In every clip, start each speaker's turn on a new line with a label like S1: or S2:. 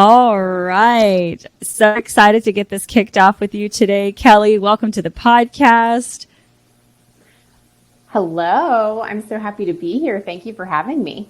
S1: All right. So excited to get this kicked off with you today. Kelly, welcome to the podcast.
S2: Hello, I'm so happy to be here. Thank you for having me.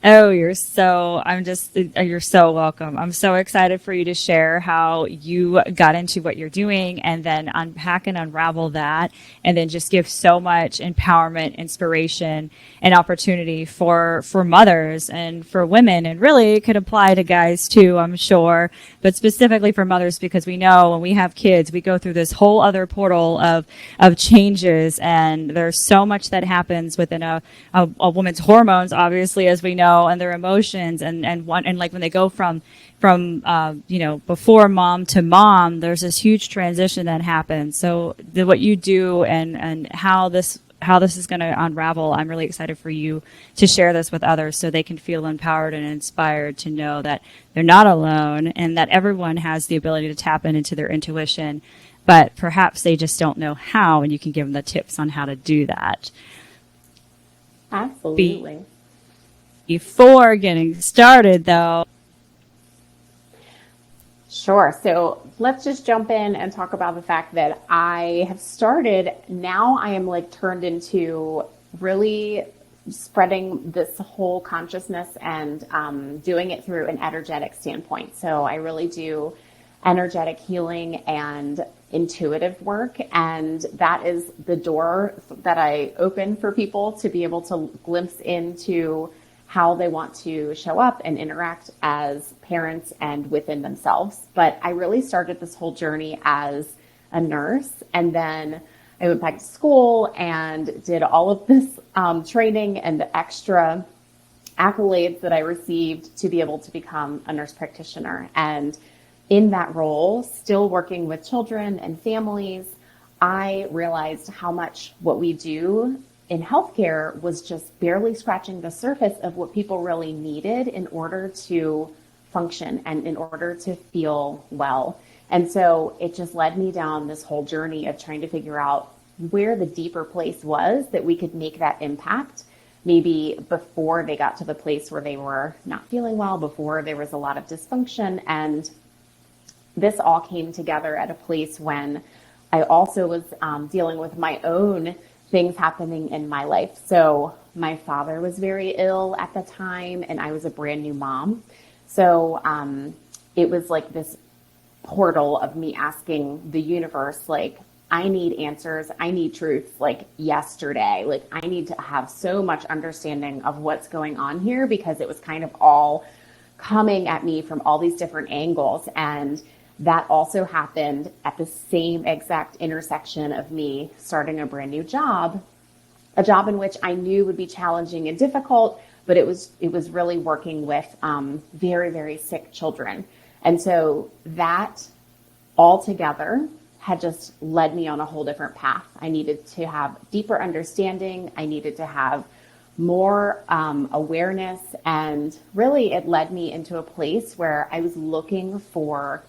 S1: Oh, you're so welcome. I'm so excited for you to share how you got into what you're doing and then unpack and unravel that and then just give so much empowerment, inspiration, and opportunity for mothers and for women. And really it could apply to guys too, I'm sure, but specifically for mothers because we know when we have kids, we go through this whole other portal of changes and there's so much that happens within a woman's hormones, obviously, as we know, and their emotions and like when they go from before mom to mom, there's this huge transition that happens. So what you do and how this is going to unravel, I'm really excited for you to share this with others so they can feel empowered and inspired to know that they're not alone and that everyone has the ability to tap into their intuition, but perhaps they just don't know how, and you can give them the tips on how to do that.
S2: Absolutely.
S1: Before getting started, though.
S2: Sure. So let's just jump in and talk about the fact that I have started. Now I am like turned into really spreading this whole consciousness and doing it through an energetic standpoint. So I really do energetic healing and intuitive work. And that is the door that I open for people to be able to glimpse into how they want to show up and interact as parents and within themselves. But I really started this whole journey as a nurse, and then I went back to school and did all of this training and the extra accolades that I received to be able to become a nurse practitioner. And in that role, still working with children and families, I realized how much what we do in healthcare was just barely scratching the surface of what people really needed in order to function and in order to feel well. And so it just led me down this whole journey of trying to figure out where the deeper place was that we could make that impact, maybe before they got to the place where they were not feeling well, before there was a lot of dysfunction. And this all came together at a place when I also was dealing with my own things happening in my life. So my father was very ill at the time, and I was a brand new mom. So it was like this portal of me asking the universe, like, I need answers. I need truth, like yesterday. Like, I need to have so much understanding of what's going on here because it was kind of all coming at me from all these different angles. And that also happened at the same exact intersection of me starting a brand new job, a job in which I knew would be challenging and difficult, but it was really working with very, very sick children. And so that all together had just led me on a whole different path. I needed to have deeper understanding. I needed to have more awareness. And really it led me into a place where I was looking for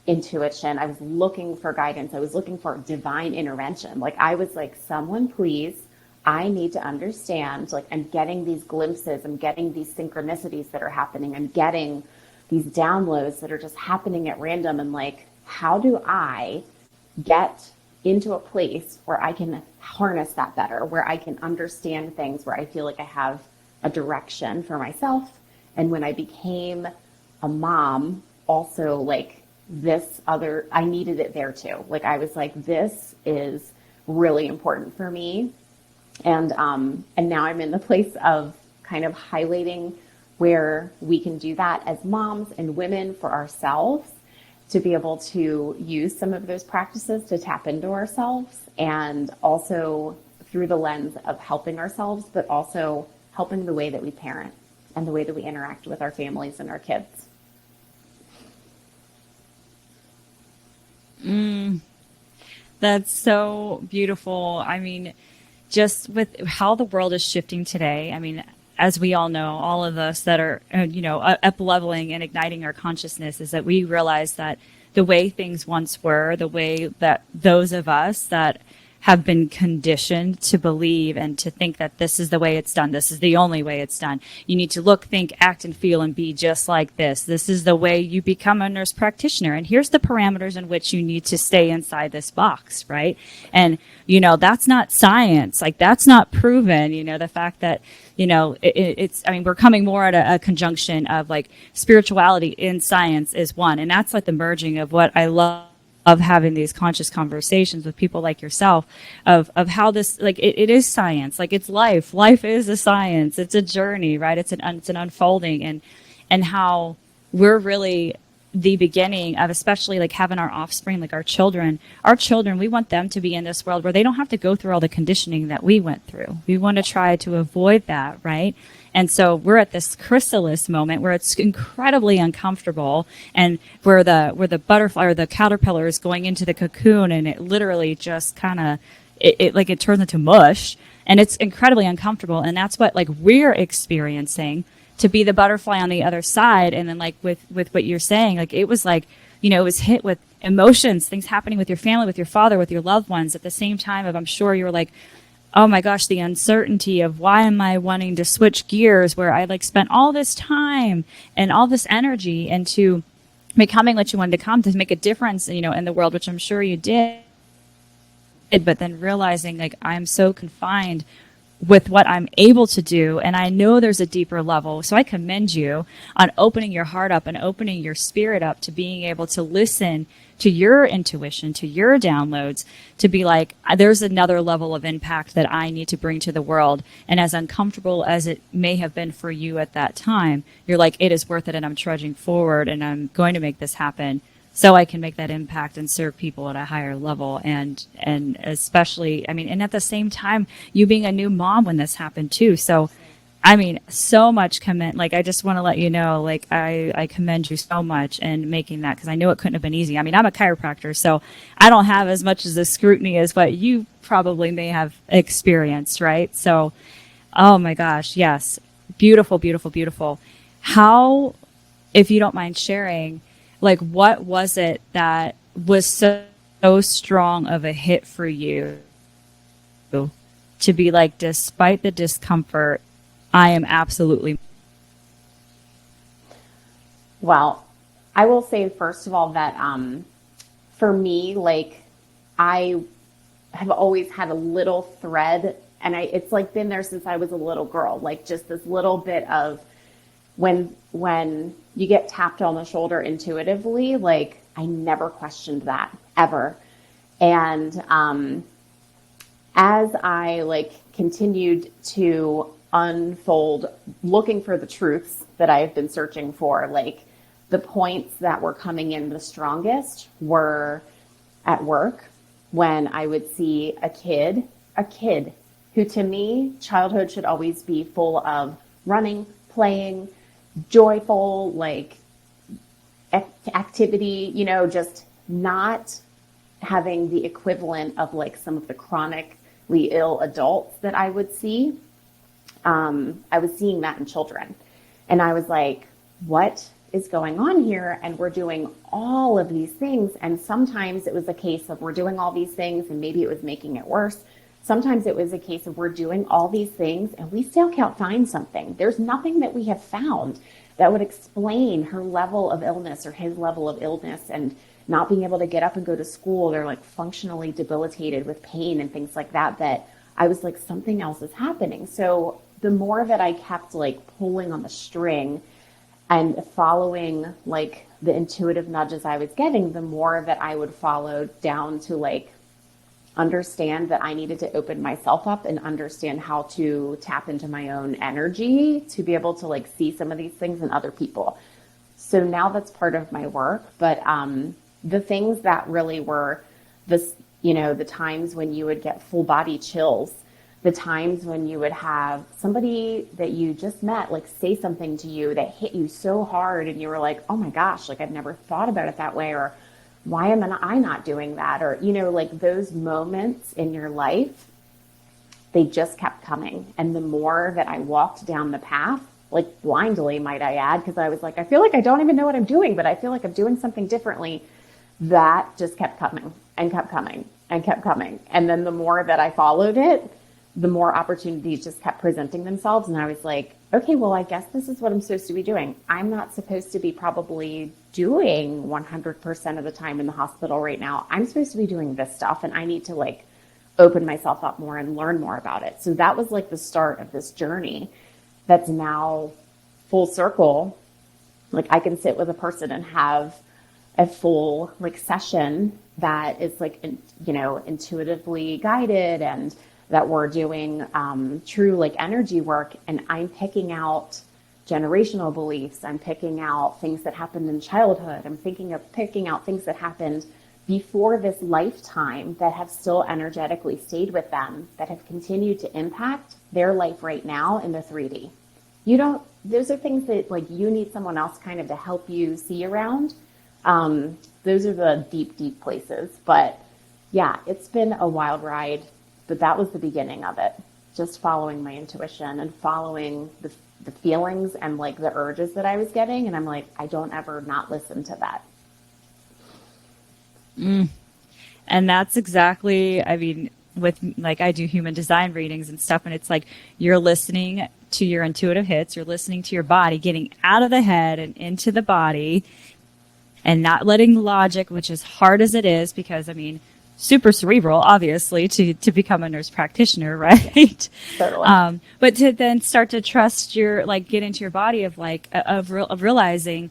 S2: intuition. I was looking for guidance. I was looking for divine intervention. Like I was like, someone please, I need to understand, like I'm getting these glimpses, I'm getting these synchronicities that are happening. I'm getting these downloads that are just happening at random. And like, how do I get into a place where I can harness that better, where I can understand things, where I feel like I have a direction for myself. And when I became a mom, also like I needed it there too. Like I was like, this is really important for me. And now I'm in the place of kind of highlighting where we can do that as moms and women for ourselves, to be able to use some of those practices to tap into ourselves, and also through the lens of helping ourselves, but also helping the way that we parent and the way that we interact with our families and our kids.
S1: That's so beautiful. I mean, just with how the world is shifting today, I mean, as we all know, all of us that are, up leveling and igniting our consciousness, is that we realize that the way things once were, the way that those of us that have been conditioned to believe and to think that this is the way it's done. This is the only way it's done. You need to look, think, act, and feel and be just like this. This is the way you become a nurse practitioner. And here's the parameters in which you need to stay inside this box, right? And, that's not science. Like, that's not proven. The fact that, it's, I mean, we're coming more at a conjunction of like spirituality in science is one. And that's like the merging of what I love of having these conscious conversations with people like yourself of how this, like, it is science, like it's life is a science, it's a journey, right? It's an unfolding, and how we're really the beginning of, especially like having our offspring, like our children, we want them to be in this world where they don't have to go through all the conditioning that we went through. We want to try to avoid that, right? And so we're at this chrysalis moment where it's incredibly uncomfortable, and where the butterfly or the caterpillar is going into the cocoon, and it literally just kind of it turns into mush, and it's incredibly uncomfortable. And that's what like we're experiencing, to be the butterfly on the other side. And then like with what you're saying, like it was like, it was hit with emotions, things happening with your family, with your father, with your loved ones at the same time of, I'm sure you were like, oh my gosh, the uncertainty of why am I wanting to switch gears where I like spent all this time and all this energy into becoming what you wanted to come, to make a difference, in the world, which I'm sure you did. But then realizing like I'm so confined with what I'm able to do. And I know there's a deeper level. So I commend you on opening your heart up and opening your spirit up to being able to listen to your intuition, to your downloads, to be like, there's another level of impact that I need to bring to the world. And as uncomfortable as it may have been for you at that time, you're like, it is worth it, and I'm trudging forward, and I'm going to make this happen so I can make that impact and serve people at a higher level. And especially, I mean, and at the same time, you being a new mom when this happened too. So, I mean, so much like, I just want to let you know, like, I commend you so much in making that, because I know it couldn't have been easy. I mean, I'm a chiropractor, so I don't have as much as the scrutiny as what you probably may have experienced, right? So, oh my gosh, yes. Beautiful, beautiful, beautiful. How, if you don't mind sharing, like, what was it that was so strong of a hit for you to be like, despite the discomfort, I am absolutely.
S2: Well, I will say, first of all, that for me, like, I have always had a little thread, and it's like been there since I was a little girl, like just this little bit of when you get tapped on the shoulder intuitively, like I never questioned that ever. And as I like continued to unfold, looking for the truths that I have been searching for, like the points that were coming in the strongest were at work, when I would see a kid who, to me, childhood should always be full of running, playing, joyful, like activity, just not having the equivalent of like some of the chronically ill adults that I would see. I was seeing that in children, and I was like, what is going on here? And we're doing all of these things. And sometimes it was a case of we're doing all these things and maybe it was making it worse. Sometimes it was a case of we're doing all these things and we still can't find something. There's nothing that we have found that would explain her level of illness or his level of illness, and not being able to get up and go to school. They're like functionally debilitated with pain and things like that, that I was like, something else is happening. So the more that I kept like pulling on the string and following like the intuitive nudges I was getting, the more that I would follow down to like understand that I needed to open myself up and understand how to tap into my own energy to be able to like see some of these things in other people. So now that's part of my work. But the things that really were this, the times when you would get full body chills, the times when you would have somebody that you just met, like say something to you that hit you so hard and you were like, oh my gosh, like I've never thought about it that way, or why am I not doing that? Or, like those moments in your life, they just kept coming. And the more that I walked down the path, like blindly, might I add, because I was like, I feel like I don't even know what I'm doing, but I feel like I'm doing something differently, that just kept coming and kept coming. and kept coming. And then the more that I followed it, the more opportunities just kept presenting themselves. And I was like, okay, well, I guess this is what I'm supposed to be doing. I'm not supposed to be probably doing 100% of the time in the hospital right now. I'm supposed to be doing this stuff, and I need to like open myself up more and learn more about it. So that was like the start of this journey that's now full circle. Like I can sit with a person and have a full like session that is like, intuitively guided, and that we're doing true like energy work. And I'm picking out generational beliefs. I'm picking out things that happened in childhood. I'm thinking of picking out things that happened before this lifetime that have still energetically stayed with them, that have continued to impact their life right now in the 3D. Those are things that like you need someone else kind of to help you see around. Those are the deep, deep places. But yeah, it's been a wild ride, but that was the beginning of it. Just following my intuition and following the feelings and like the urges that I was getting. And I'm like, I don't ever not listen to that.
S1: And that's exactly, I mean, with like I do human design readings and stuff, and it's like you're listening to your intuitive hits, you're listening to your body, getting out of the head and into the body, and not letting logic, which is hard as it is, because I mean, super cerebral, obviously, to become a nurse practitioner, right?
S2: Totally.
S1: But to then start to trust get into your body of realizing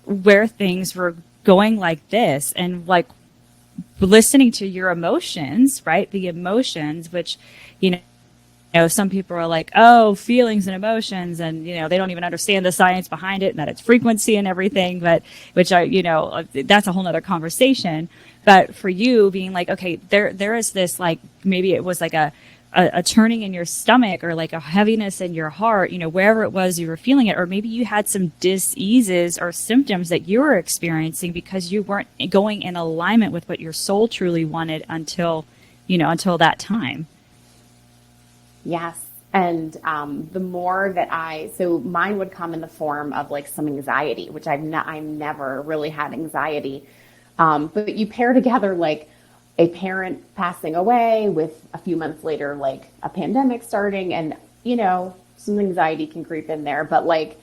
S1: where things were going like this, and like listening to your emotions, right? The emotions, which, some people are like, oh, feelings and emotions, and, they don't even understand the science behind it and that it's frequency and everything, but that's a whole nother conversation. But for you being like, okay, there is this, like, maybe it was like a turning in your stomach, or like a heaviness in your heart, wherever it was you were feeling it, or maybe you had some diseases or symptoms that you were experiencing because you weren't going in alignment with what your soul truly wanted until that time.
S2: Yes. And the more that so mine would come in the form of like some anxiety, which I've never really had anxiety. But you pair together like a parent passing away with a few months later, like a pandemic starting, and, some anxiety can creep in there. But like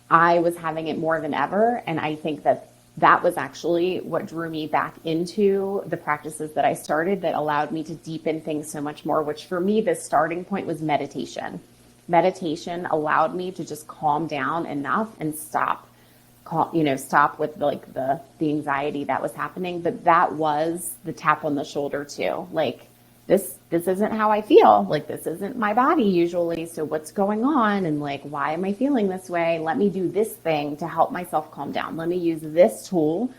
S2: I was having it more than ever. And I think that was actually what drew me back into the practices that I started that allowed me to deepen things so much more, which for me, the starting point was meditation. Meditation allowed me to just calm down enough and stop with like the anxiety that was happening. But that was the tap on the shoulder too. Like this isn't how I feel. Like this isn't my body usually. So what's going on? And like, why am I feeling this way? Let me do this thing to help myself calm down. Let me use this tool.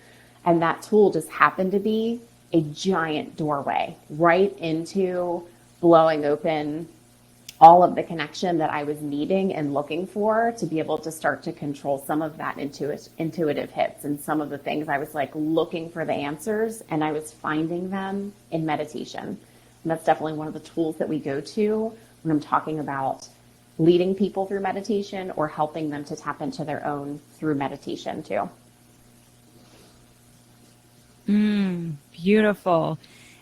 S2: And that tool just happened to be a giant doorway right into blowing open all of the connection that I was needing and looking for to be able to start to control some of that intuitive hits, and some of the things I was like looking for the answers, and I was finding them in meditation. And that's definitely one of the tools that we go to when I'm talking about leading people through meditation or helping them to tap into their own through meditation too.
S1: Beautiful.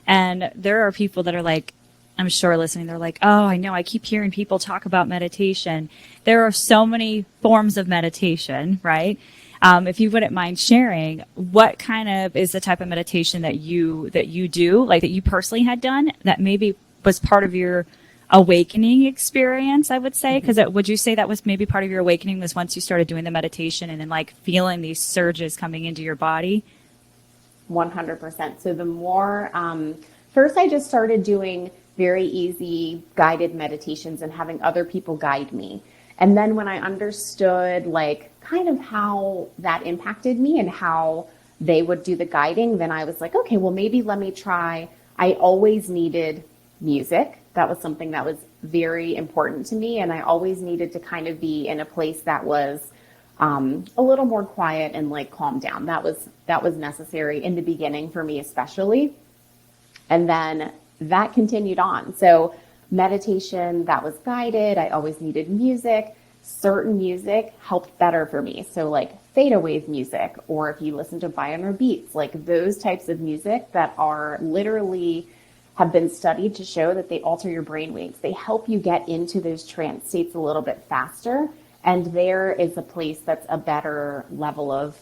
S1: And there are people that are like, I'm sure listening, they're like, oh, I know, I keep hearing people talk about meditation. There are so many forms of meditation, right? If you wouldn't mind sharing, what kind of is the type of meditation that you do, like that you personally had done, that maybe was part of your awakening experience, I would say? Because would you say that was maybe part of your awakening, was once you started doing the meditation and then like feeling these surges coming into your body?
S2: 100%. So the more, first I just started doing very easy guided meditations and having other people guide me. And then when I understood like kind of how that impacted me and how they would do the guiding, then I was like, okay, well, maybe let me try. I always needed music. That was something that was very important to me. And I always needed to kind of be in a place that was a little more quiet and like calm down. That was necessary in the beginning for me, especially. And then that continued on. So meditation that was guided. I always needed music. certain music helped better for me. So like theta wave music, or if you listen to binaural beats, like those types of music that are literally have been studied to show that they alter your brain waves. They help you get into those trance states a little bit faster. And there is a place that's a better level of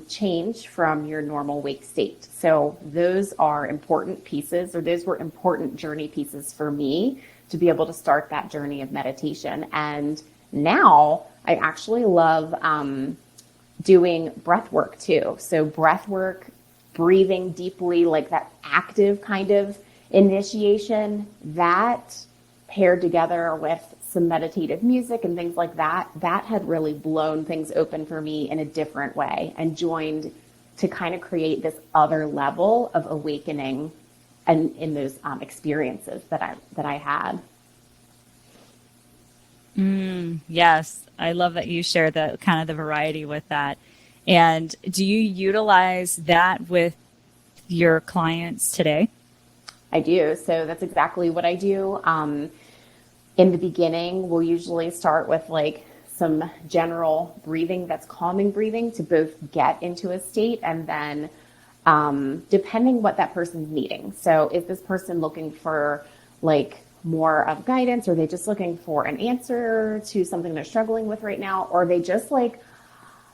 S2: change from your normal wake state. So those are important pieces, or those were important journey pieces for me to be able to start that journey of meditation. And now I actually love doing breath work too. So breath work, breathing deeply, like that active kind of initiation, that paired together with some meditative music and things like that, that had really blown things open for me in a different way and joined to kind of create this other level of awakening and in those experiences that I had.
S1: Yes, I love that you share the kind of the variety with that. And do you utilize that with your clients today?
S2: I do. So that's exactly what I do. In the beginning, we'll usually start with like some general breathing that's calming breathing to both get into a state, and then depending what that person's needing. So is this person looking for like more of guidance? Or are they just looking for an answer to something they're struggling with right now? Or are they just like,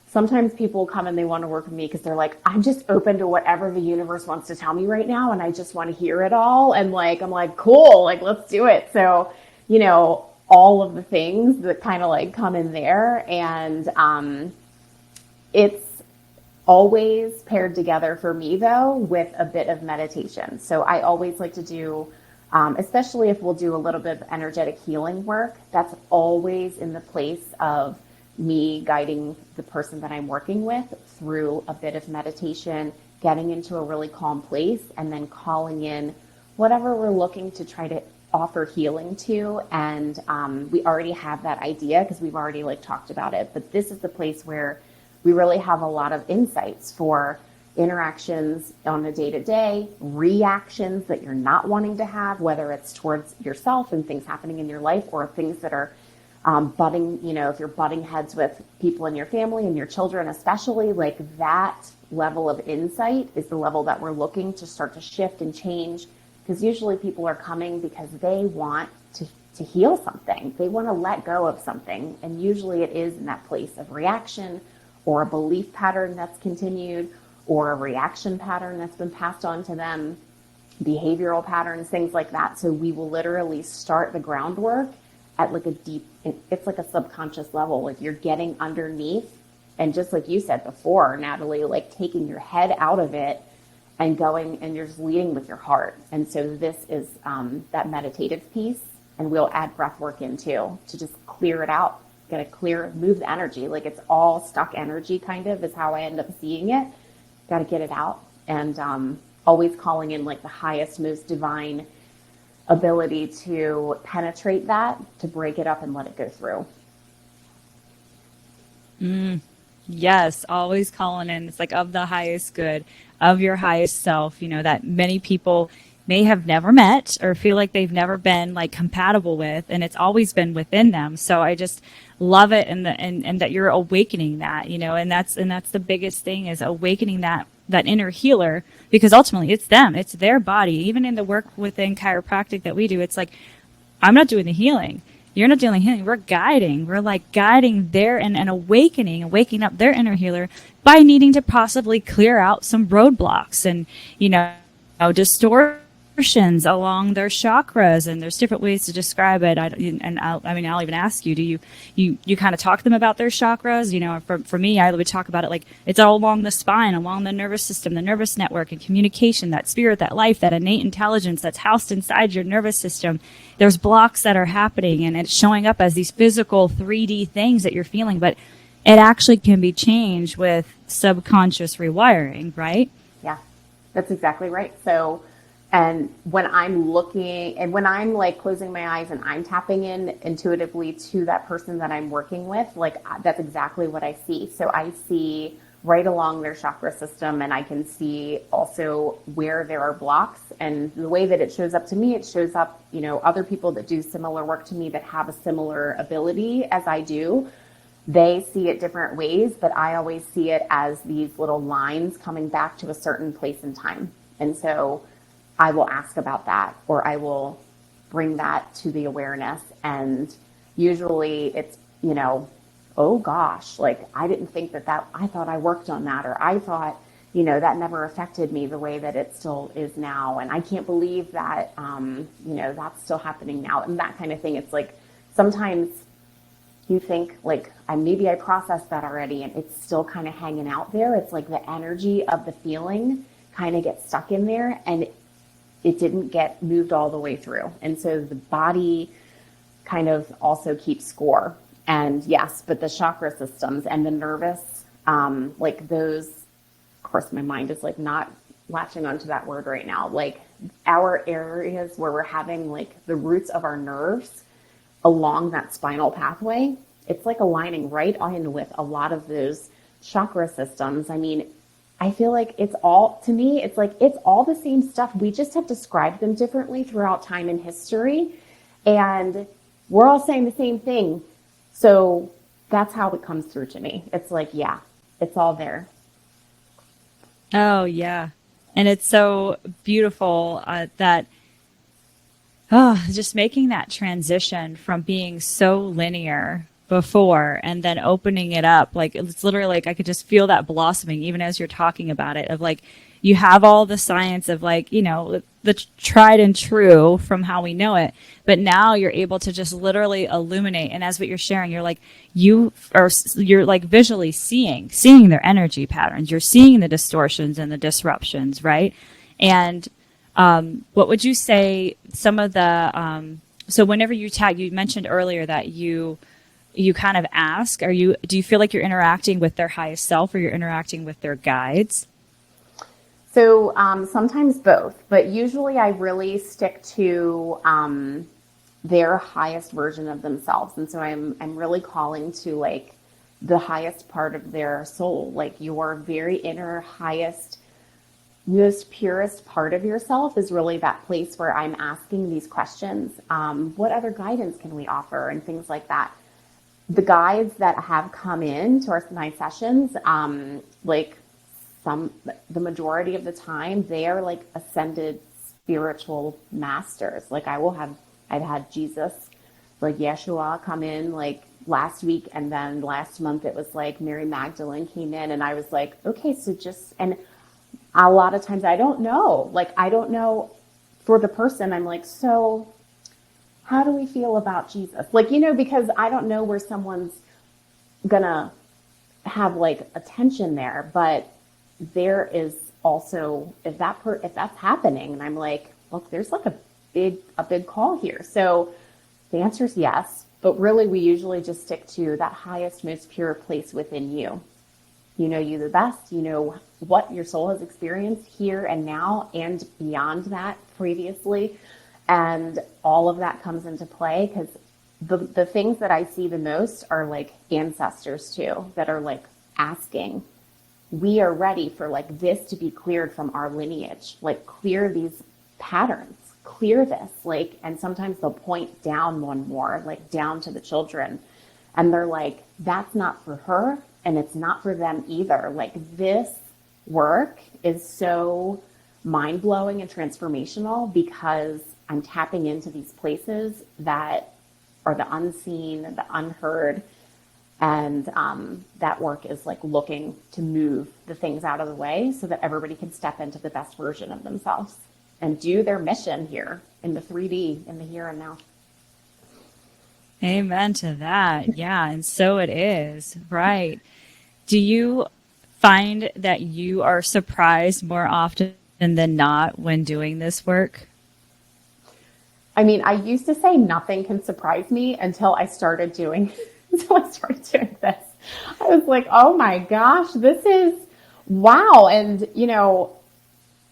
S2: sometimes people come and they want to work with me because they're like, I'm just open to whatever the universe wants to tell me right now, and I just want to hear it all. And like, I'm like, cool, like, let's do it. So, you know, all of the things that kind of like come in there. And it's always paired together for me though with a bit of meditation. So I always like to do, especially if we'll do a little bit of energetic healing work, that's always in the place of me guiding the person that I'm working with through a bit of meditation, getting into a really calm place, and then calling in whatever we're looking to try to offer healing to. And we already have that idea because we've already like talked about it. But this is the place where we really have a lot of insights for interactions on a day-to-day, reactions that you're not wanting to have, whether it's towards yourself and things happening in your life, or things that are butting, you know, if you're butting heads with people in your family and your children, especially, like that level of insight is the level that we're looking to start to shift and change. Because usually people are coming because they want to heal something. They want to let go of something. And usually it is in that place of reaction, or a belief pattern that's continued, or a reaction pattern that's been passed on to them, behavioral patterns, things like that. So we will literally start the groundwork at like a deep, it's like a subconscious level. Like you're getting underneath, and just like you said before, Natalie, like taking your head out of it and going, and you're just leading with your heart. And so this is that meditative piece, and we'll add breath work in too to just clear it out, get it clear, move the energy. Like it's all stuck energy kind of is how I end up seeing it. Got to get it out, and always calling in like the highest, most divine ability to penetrate that, to break it up and let it go through.
S1: Yes, always calling in. It's like of the highest good, of your highest self, you know, that many people may have never met or feel like they've never been like compatible with, and it's always been within them. So I just love it, and that you're awakening that, you know, and that's the biggest thing, is awakening that inner healer, because ultimately it's them, it's their body. Even in the work within chiropractic that we do, it's like, I'm not doing the healing. You're not doing the healing. We're guiding. We're like guiding their and awakening and waking up their inner healer by needing to possibly clear out some roadblocks and, you know, distortions along their chakras. And there's different ways to describe it. I'll even ask you, do you kind of talk to them about their chakras? You know, for me, I would talk about it like it's all along the spine, along the nervous system, the nervous network, and communication, that spirit, that life, that innate intelligence that's housed inside your nervous system. There's blocks that are happening, and it's showing up as these physical 3D things that you're feeling, but it actually can be changed with subconscious rewiring, right?
S2: Yeah, that's exactly right. So, and when I'm looking, and when I'm like closing my eyes and I'm tapping in intuitively to that person that I'm working with, like that's exactly what I see. So I see right along their chakra system, and I can see also where there are blocks. And the way that it shows up to me, it shows up, other people that do similar work to me that have a similar ability as I do. They see it different ways, but I always see it as these little lines coming back to a certain place in time. And so I will ask about that, or I will bring that to the awareness. And usually it's, oh gosh, like I didn't think I thought I worked on that, or I thought, that never affected me the way that it still is now. And I can't believe that, that's still happening now, and that kind of thing. It's like sometimes you think like, maybe I processed that already and it's still kind of hanging out there. It's like the energy of the feeling kind of gets stuck in there and it didn't get moved all the way through. And so the body kind of also keeps score. And yes, but the chakra systems and the nervous, like those, of course, my mind is like not latching onto that word right now. Like our areas where we're having like the roots of our nerves along that spinal pathway, it's like aligning right in with a lot of those chakra systems. I mean, I feel like it's all, to me, it's like it's all the same stuff. We just have described them differently throughout time and history. And we're all saying the same thing. So that's how it comes through to me. It's like, yeah, it's all there.
S1: Oh, yeah. And it's so beautiful that just making that transition from being so linear before and then opening it up. Like it's literally like I could just feel that blossoming even as you're talking about it, of like you have all the science of like, the tried and true from how we know it, but now you're able to just literally illuminate. And as what you're sharing, you're like, you're like visually seeing their energy patterns. You're seeing the distortions and the disruptions, right? And what would you say some of the, so whenever you mentioned earlier that you kind of ask, do you feel like you're interacting with their highest self or you're interacting with their guides?
S2: So sometimes both, but usually I really stick to their highest version of themselves. And so I'm really calling to like the highest part of their soul, like your very inner highest, most purest part of yourself is really that place where I'm asking these questions. What other guidance can we offer and things like that? The guides that have come in to my sessions, the majority of the time, they are like ascended spiritual masters. Like I've had Jesus, like Yeshua come in like last week. And then last month it was like Mary Magdalene came in and I was like, okay, and a lot of times I don't know for the person. I'm like, so how do we feel about Jesus? Like, because I don't know where someone's gonna have like attention there, but there is also, if that's happening, and I'm like, look, there's like a big call here. So the answer is yes, but really we usually just stick to that highest, most pure place within you. You know you the best, you know what your soul has experienced here and now and beyond that previously. And all of that comes into play because the things that I see the most are like ancestors too, that are like asking, we are ready for like this to be cleared from our lineage, like clear these patterns, clear this, like, and sometimes they'll point down one more, like down to the children. And they're like, that's not for her and it's not for them either. Like this work is so mind blowing and transformational because I'm tapping into these places that are the unseen, the unheard. And that work is like looking to move the things out of the way so that everybody can step into the best version of themselves and do their mission here in the 3D, in the here and now.
S1: Amen to that. Yeah. And so it is. Right. Do you find that you are surprised more often than not when doing this work?
S2: I mean, I used to say nothing can surprise me until I started doing this. I was like, oh my gosh, this is wow. And,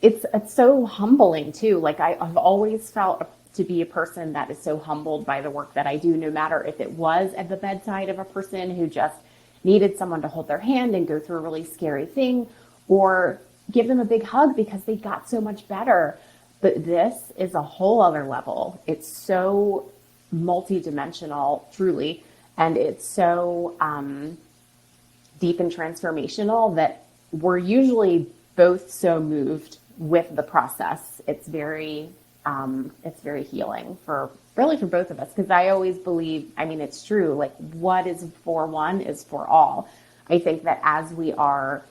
S2: it's so humbling too. Like I've always felt to be a person that is so humbled by the work that I do, no matter if it was at the bedside of a person who just needed someone to hold their hand and go through a really scary thing, or give them a big hug because they got so much better. But this is a whole other level. It's so multidimensional, truly, and it's so deep and transformational that we're usually both so moved with the process. It's very healing for both of us, because I always believe, I mean, it's true, like what is for one is for all. I think that as we are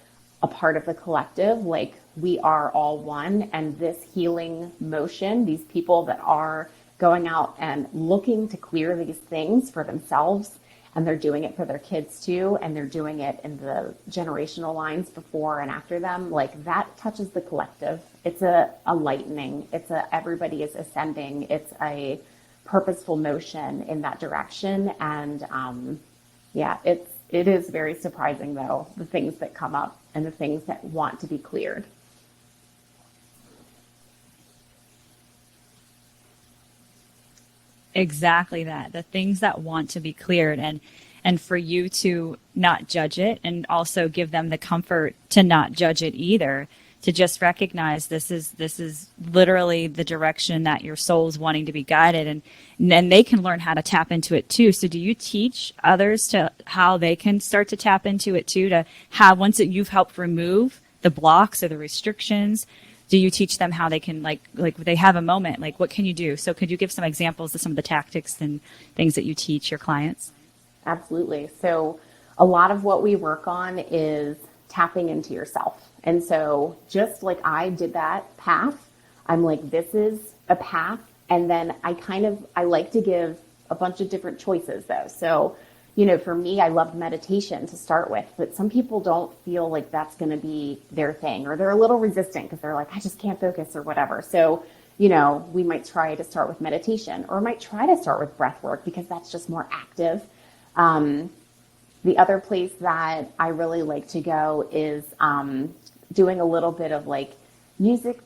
S2: a part of the collective, like we are all one, and this healing motion, these people that are going out and looking to clear these things for themselves, and they're doing it for their kids too, and they're doing it in the generational lines before and after them, like that touches the collective. It's a lightening. Everybody is ascending. It's a purposeful motion in that direction. And it is very surprising though, the things that come up and the things that want to be cleared.
S1: Exactly that. The things that want to be cleared, and for you to not judge it, and also give them the comfort to not judge it either, to just recognize this is literally the direction that your soul's wanting to be guided, and they can learn how to tap into it too. So do you teach others to how they can start to tap into it too, to have, once that you've helped remove the blocks or the restrictions, do you teach them how they can, like they have a moment, like what can you do? So could you give some examples of some of the tactics and things that you teach your clients?
S2: Absolutely. So a lot of what we work on is tapping into yourself. And so just like I did that path, I'm like, this is a path. And then I like to give a bunch of different choices though. So, for me, I loved meditation to start with, but some people don't feel like that's going to be their thing, or they're a little resistant because they're like, I just can't focus or whatever. So, we might try to start with meditation, or might try to start with breath work because that's just more active. The other place that I really like to go is doing a little bit of like music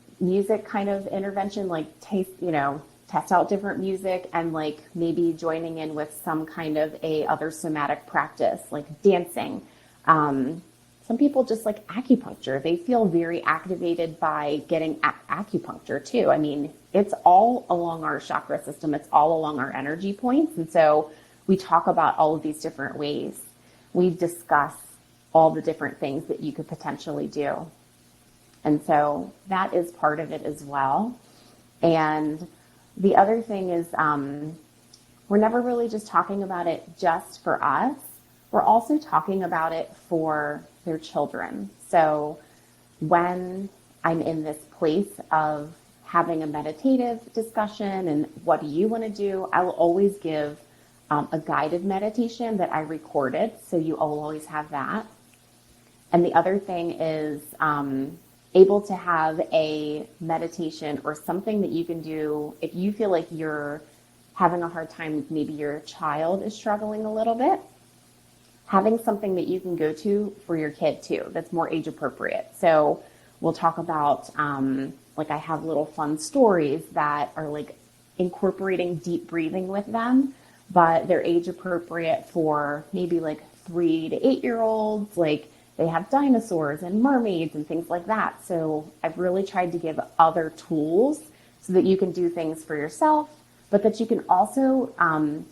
S2: kind of intervention, like test out different music, and like maybe joining in with some kind of a other somatic practice, like dancing. Some people just like acupuncture. They feel very activated by getting acupuncture too. I mean, it's all along our chakra system. It's all along our energy points. And so we talk about all of these different ways. We discuss all the different things that you could potentially do. And so that is part of it as well. And the other thing is, we're never really just talking about it just for us. We're also talking about it for their children. So when I'm in this place of having a meditative discussion and what do you want to do, I will always give a guided meditation that I recorded. So you will always have that. And the other thing is able to have a meditation or something that you can do if you feel like you're having a hard time, maybe your child is struggling a little bit, having something that you can go to for your kid too that's more age appropriate. So we'll talk about like I have little fun stories that are like incorporating deep breathing with them, but they're age appropriate for maybe like 3 to 8-year-olds. Like they have dinosaurs and mermaids and things like that. So I've really tried to give other tools so that you can do things for yourself, but that you can also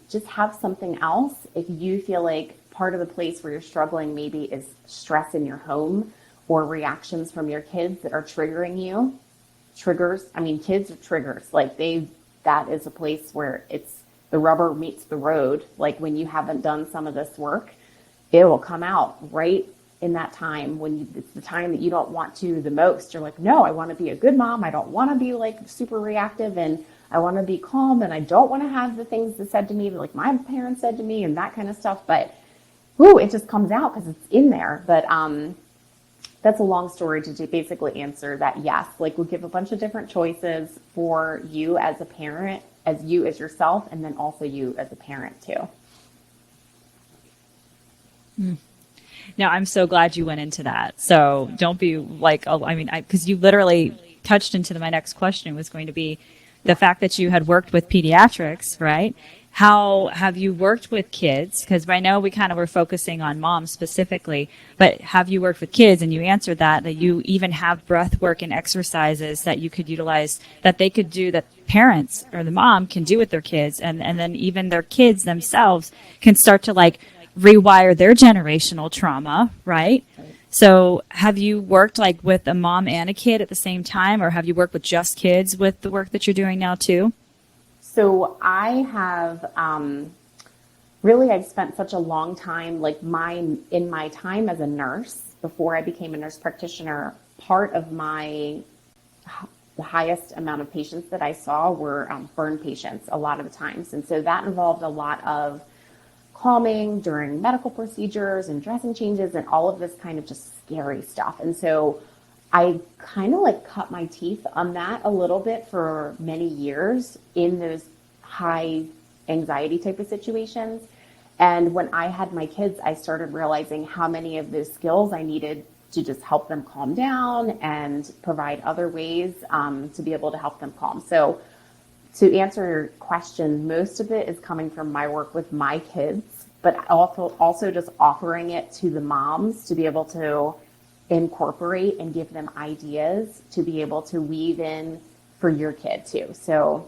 S2: just have something else if you feel like part of the place where you're struggling maybe is stress in your home or reactions from your kids that are triggering you. Triggers, I mean, kids are triggers. Like that is a place where it's the rubber meets the road. Like when you haven't done some of this work, it will come out right in that time when it's the time that you don't want to the most. You're like, no, I want to be a good mom. I don't want to be like super reactive, and I want to be calm, and I don't want to have the things that said to me, like my parents said to me and that kind of stuff. But it just comes out because it's in there. But that's a long story to basically answer that. Yes, like we'll give a bunch of different choices for you as a parent, as you as yourself, and then also you as a parent too.
S1: Now, I'm so glad you went into that. So don't be like, oh, I mean, because you literally touched into my next question was going to be the fact that you had worked with pediatrics, right? how have you worked with kids? Because I know we kind of were focusing on moms specifically, but have you worked with kids? And you answered that you even have breath work and exercises that you could utilize, that they could do, that parents or the mom can do with their kids. And then even their kids themselves can start to like rewire their generational trauma, right? So have you worked like with a mom and a kid at the same time, or have you worked with just kids with the work that you're doing now too?
S2: So I have really, I've spent such a long time, like in my time as a nurse, before I became a nurse practitioner, part of the highest amount of patients that I saw were burn patients a lot of the times. And so that involved a lot of calming during medical procedures and dressing changes and all of this kind of just scary stuff. And so I kind of like cut my teeth on that a little bit for many years in those high anxiety type of situations. And when I had my kids, I started realizing how many of those skills I needed to just help them calm down and provide other ways to be able to help them calm. So to answer your question, most of it is coming from my work with my kids, but also just offering it to the moms to be able to incorporate and give them ideas to be able to weave in for your kid too. So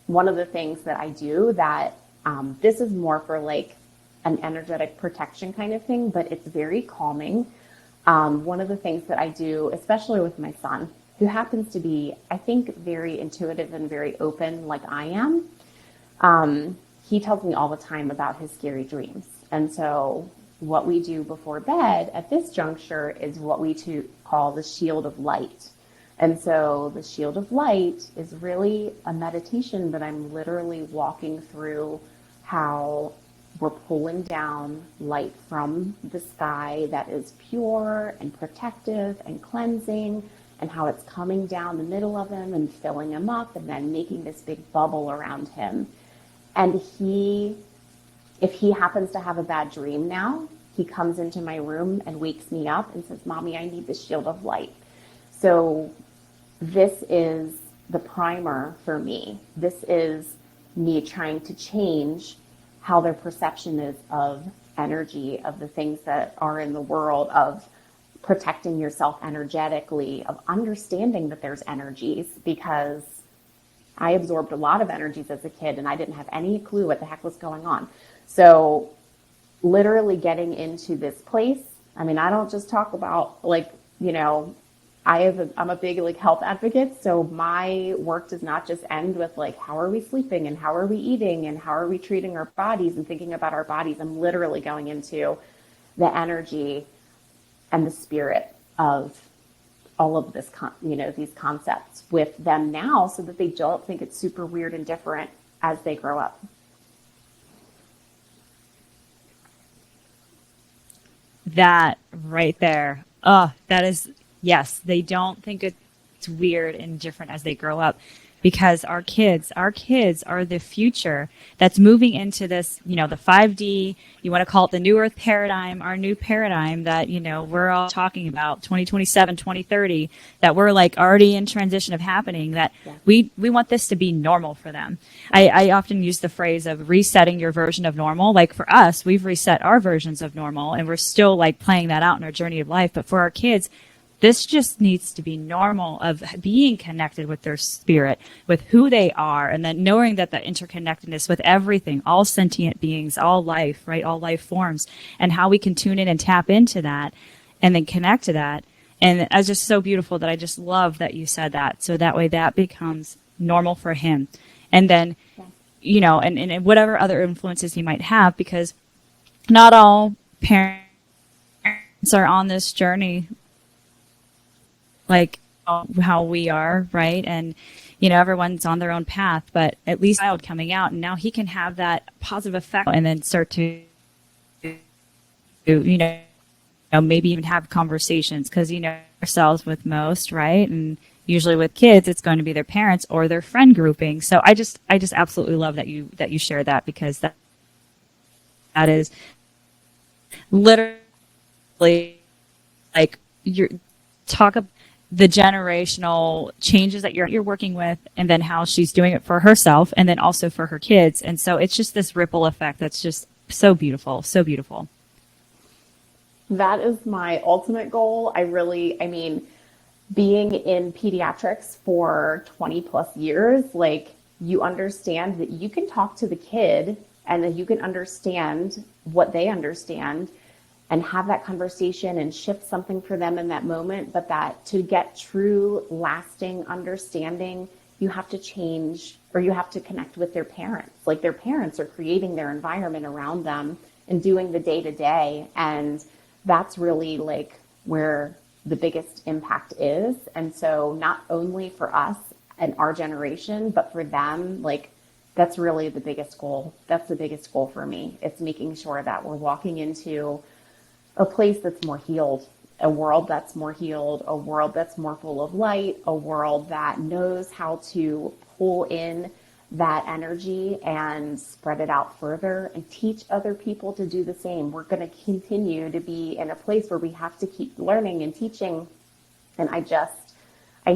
S2: one of the things that I do that this is more for like an energetic protection kind of thing, but it's very calming. One of the things that I do, especially with my son, who happens to be, I think, very intuitive and very open like I am, he tells me all the time about his scary dreams. And so what we do before bed at this juncture is what we call the shield of light. And so the shield of light is really a meditation, but I'm literally walking through how we're pulling down light from the sky that is pure and protective and cleansing, and how it's coming down the middle of him and filling him up and then making this big bubble around him. And if he happens to have a bad dream now, he comes into my room and wakes me up and says, "Mommy, I need the shield of light." So this is the primer for me. This is me trying to change how their perception is of energy, of the things that are in the world, of protecting yourself energetically, of understanding that there's energies, because I absorbed a lot of energies as a kid and I didn't have any clue what the heck was going on. So literally getting into this place, I mean, I don't just talk about like, I'm a big like health advocate. So my work does not just end with like, how are we sleeping and how are we eating and how are we treating our bodies and thinking about our bodies. I'm literally going into the energy and the spirit of all of this, these concepts with them now, so that they don't think it's super weird and different as they grow up.
S1: That right there. Oh, that is, yes, they don't think it's weird and different as they grow up, because our kids are the future that's moving into this, the 5D, you want to call it the new earth paradigm, our new paradigm that, we're all talking about 2027, 2030, that we're like already in transition of happening, that we want this to be normal for them. I often use the phrase of resetting your version of normal. Like for us, we've reset our versions of normal and we're still like playing that out in our journey of life. But for our kids, this just needs to be normal, of being connected with their spirit, with who they are, and then knowing that the interconnectedness with everything, all sentient beings, all life, right, all life forms, and how we can tune in and tap into that and then connect to that. And it's just so beautiful that I just love that you said that. So that way that becomes normal for him. And then, and whatever other influences he might have, because not all parents are on this journey like how we are, right? And, everyone's on their own path, but at least child coming out, and now he can have that positive effect and then start to, maybe even have conversations, because, ourselves with most, right? And usually with kids, it's going to be their parents or their friend grouping. So I just absolutely love that you share that, because that is literally like you're talk about the generational changes that you're working with, and then how she's doing it for herself and then also for her kids. And so it's just this ripple effect that's just so beautiful, so beautiful.
S2: That is my ultimate goal. I mean, being in pediatrics for 20 plus years, like you understand that you can talk to the kid and that you can understand what they understand and have that conversation and shift something for them in that moment. But that to get true, lasting understanding, you have to change or you have to connect with their parents. Like their parents are creating their environment around them and doing the day to day. And that's really like where the biggest impact is. And so not only for us and our generation, but for them, like that's really the biggest goal. That's the biggest goal for me. It's making sure that we're walking into a place that's more healed, a world that's more healed, a world that's more full of light, a world that knows how to pull in that energy and spread it out further and teach other people to do the same. We're going to continue to be in a place where we have to keep learning and teaching. And I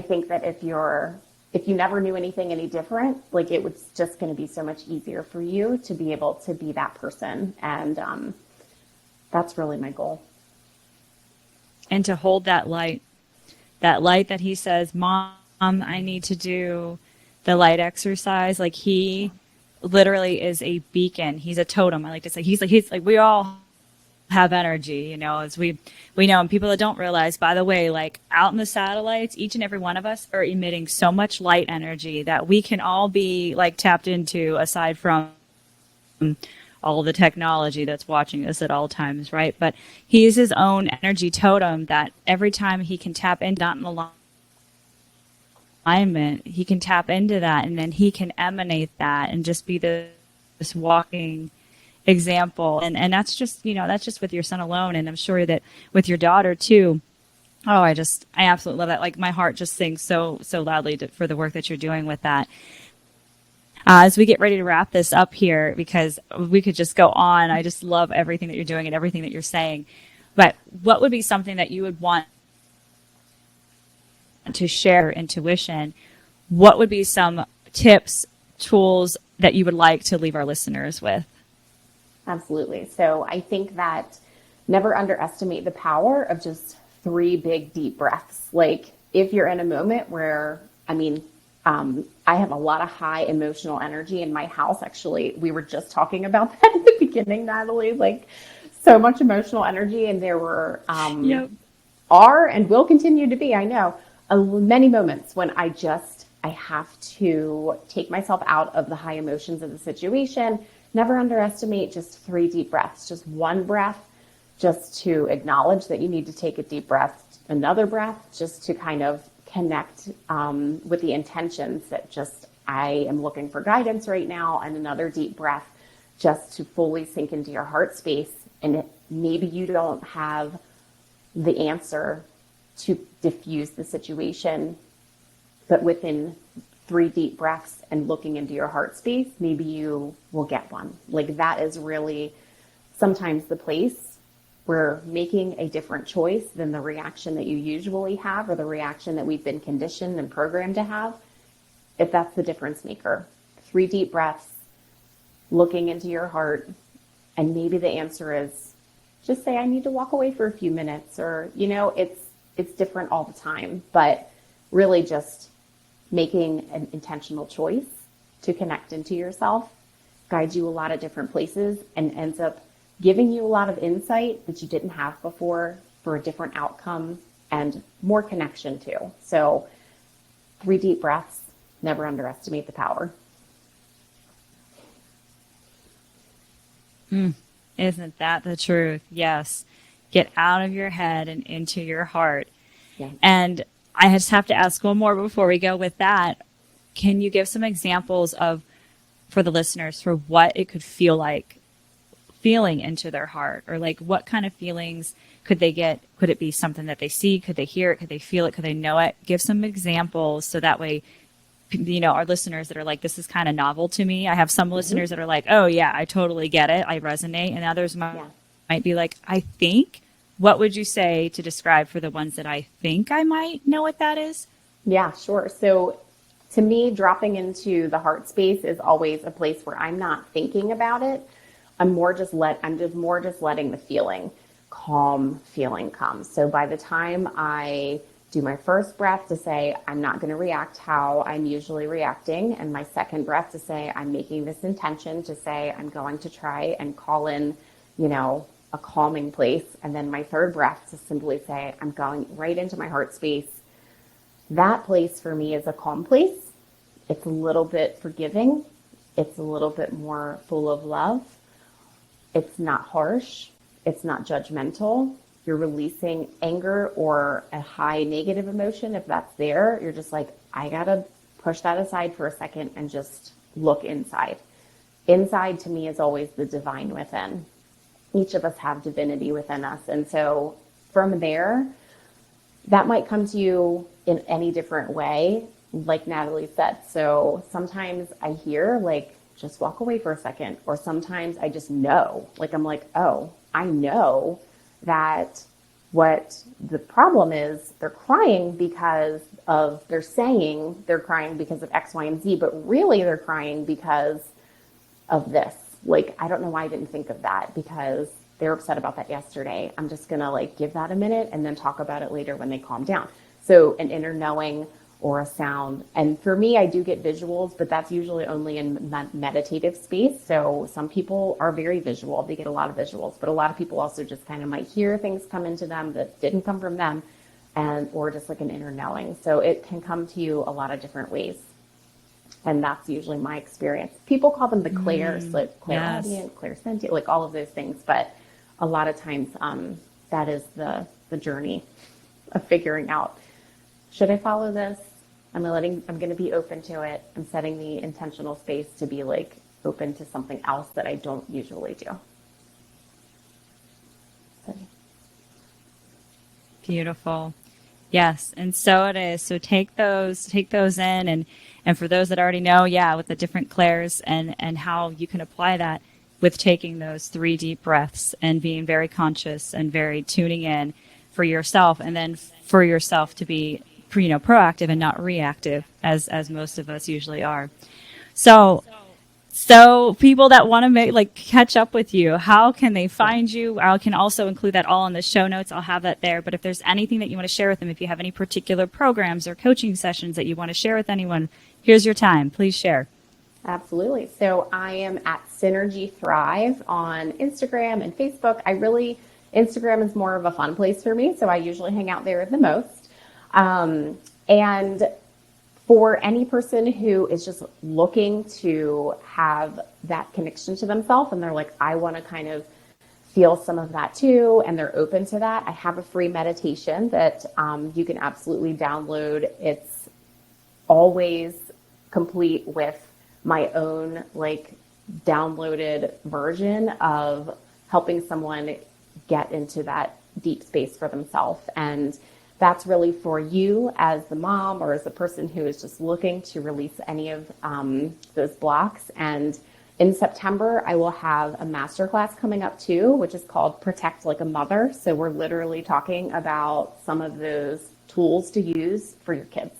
S2: think that if you never knew anything any different, like it was just going to be so much easier for you to be able to be that person. And that's really my goal.
S1: And to hold that light that he says, Mom, I need to do the light exercise. Like he literally is a beacon. He's a totem. I like to say he's like we all have energy, you know, as we know, and people that don't realize, by the way, like out in the satellites, each and every one of us are emitting so much light energy that we can all be like tapped into, aside from all the technology that's watching us at all times, right? But he is his own energy totem that every time he can tap into that in alignment, he can tap into that, and then he can emanate that and just be this walking example. And that's just, you know, that's just with your son alone. And I'm sure that with your daughter too. Oh, I absolutely love that. Like my heart just sings so loudly for the work that you're doing with that. As we get ready to wrap this up here, because we could just go on. I just love everything that you're doing and everything that you're saying. But what would be something that you would want to share intuition? What would be some tips, tools that you would like to leave our listeners with?
S2: Absolutely. So I think that never underestimate the power of just 3 big, deep breaths. Like if you're in a moment where, I have a lot of high emotional energy in my house. Actually, we were just talking about that at the beginning, Natalie, like so much emotional energy. And there were,
S1: Yep.
S2: are and will continue to be, I know, many moments when I have to take myself out of the high emotions of the situation. Never underestimate just 3 deep breaths, just 1 breath, just to acknowledge that you need to take a deep breath, another breath, just to kind of connect with the intentions that just, I am looking for guidance right now, and another deep breath just to fully sink into your heart space. And maybe you don't have the answer to diffuse the situation, but within 3 deep breaths and looking into your heart space, maybe you will get one. Like that is really sometimes the place where making a different choice than the reaction that you usually have or the reaction that we've been conditioned and programmed to have, if that's the difference maker. 3 deep breaths, looking into your heart, and maybe the answer is just say, I need to walk away for a few minutes, or, you know, it's different all the time, but really just making an intentional choice to connect into yourself guides you a lot of different places and ends up giving you a lot of insight that you didn't have before for a different outcome and more connection too. So 3 deep breaths, never underestimate the power.
S1: Isn't that the truth? Yes. Get out of your head and into your heart.
S2: Yeah.
S1: And I just have to ask one more before we go with that. Can you give some examples for the listeners, for what it could feel like feeling into their heart, or like what kind of feelings could they get? Could it be something that they see? Could they hear it? Could they feel it? Could they know it? Give some examples so that way, you know, our listeners that are like, this is kind of novel to me. I have some listeners that are like, oh yeah, I totally get it. I resonate. And others might be like, I think what would you say to describe for the ones that I think I might know what that is?
S2: Yeah, sure. So to me, dropping into the heart space is always a place where I'm not thinking about it. I'm just more just letting the calm feeling come. So by the time I do my first breath to say, I'm not going to react how I'm usually reacting, and my second breath to say, I'm making this intention to say, I'm going to try and call in, a calming place. And then my third breath to simply say, I'm going right into my heart space. That place for me is a calm place. It's a little bit forgiving. It's a little bit more full of love. It's not harsh. It's not judgmental. You're releasing anger or a high negative emotion. If that's there, you're just like, I gotta push that aside for a second and just look inside. Inside to me is always the divine within. Each of us have divinity within us. And so from there, that might come to you in any different way, like Natalie said. So sometimes I hear like, just walk away for a second. Or sometimes I just know, like, I'm like, oh, I know that what the problem is, they're crying because of, they're saying they're crying because of X, Y, and Z, but really they're crying because of this. Like, I don't know why I didn't think of that, because they were upset about that yesterday. I'm just going to like give that a minute and then talk about it later when they calm down. So an inner knowing or a sound. And for me, I do get visuals, but that's usually only in meditative space. So some people are very visual. They get a lot of visuals, but a lot of people also just kind of might hear things come into them that didn't come from them, or just like an inner knowing. So it can come to you a lot of different ways. And that's usually my experience. People call them the clairs, like clairaudient, clairsentient, like all of those things. But a lot of times that is the journey of figuring out, should I follow this? I'm going to be open to it. I'm setting the intentional space to be like open to something else that I don't usually do. So.
S1: Beautiful. Yes. And so it is. So take those in, and for those that already know, with the different clairs and how you can apply that with taking those 3 deep breaths and being very conscious and very tuning in for yourself, and then for yourself to be proactive and not reactive as most of us usually are. So people that want to catch up with you, how can they find you? I can also include that all in the show notes. I'll have that there. But if there's anything that you want to share with them, if you have any particular programs or coaching sessions that you want to share with anyone, here's your time. Please share.
S2: Absolutely. So I am at Synergy Thrive on Instagram and Facebook. Instagram is more of a fun place for me, so I usually hang out there the most. And for any person who is just looking to have that connection to themselves, and they're like, I want to kind of feel some of that too, and they're open to that, I have a free meditation that you can absolutely download. It's always complete with my own downloaded version of helping someone get into that deep space for themselves. And that's really for you as the mom or as the person who is just looking to release any of those blocks. And in September, I will have a masterclass coming up too, which is called Protect Like a Mother. So we're literally talking about some of those tools to use for your kids.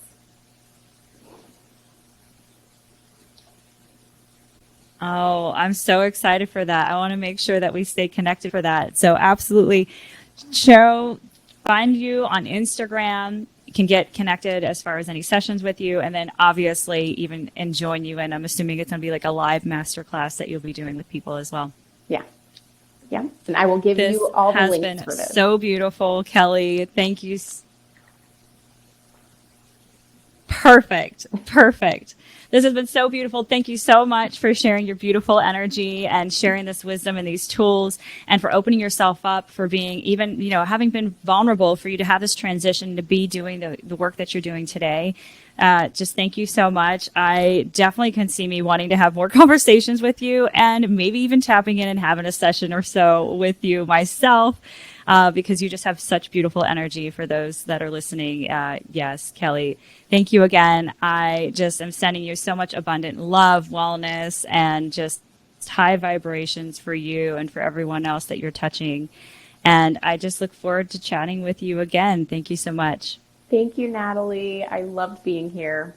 S1: Oh, I'm so excited for that. I want to make sure that we stay connected for that. So absolutely, find you on Instagram. You can get connected as far as any sessions with you, and then obviously even join you. And I'm assuming it's going to be like a live masterclass that you'll be doing with people as well.
S2: Yeah. Yeah. And I will give you all the links for this.
S1: This has been so beautiful, Kelly. Thank you. Perfect. This has been so beautiful. Thank you so much for sharing your beautiful energy and sharing this wisdom and these tools, and for opening yourself up, for being even, having been vulnerable, for you to have this transition to be doing the work that you're doing today. Just thank you so much. I definitely can see me wanting to have more conversations with you, and maybe even tapping in and having a session or so with you myself. Because you just have such beautiful energy for those that are listening. Yes, Kelly, thank you again. I just am sending you so much abundant love, wellness, and just high vibrations for you and for everyone else that you're touching. And I just look forward to chatting with you again. Thank you so much.
S2: Thank you, Natalie. I loved being here.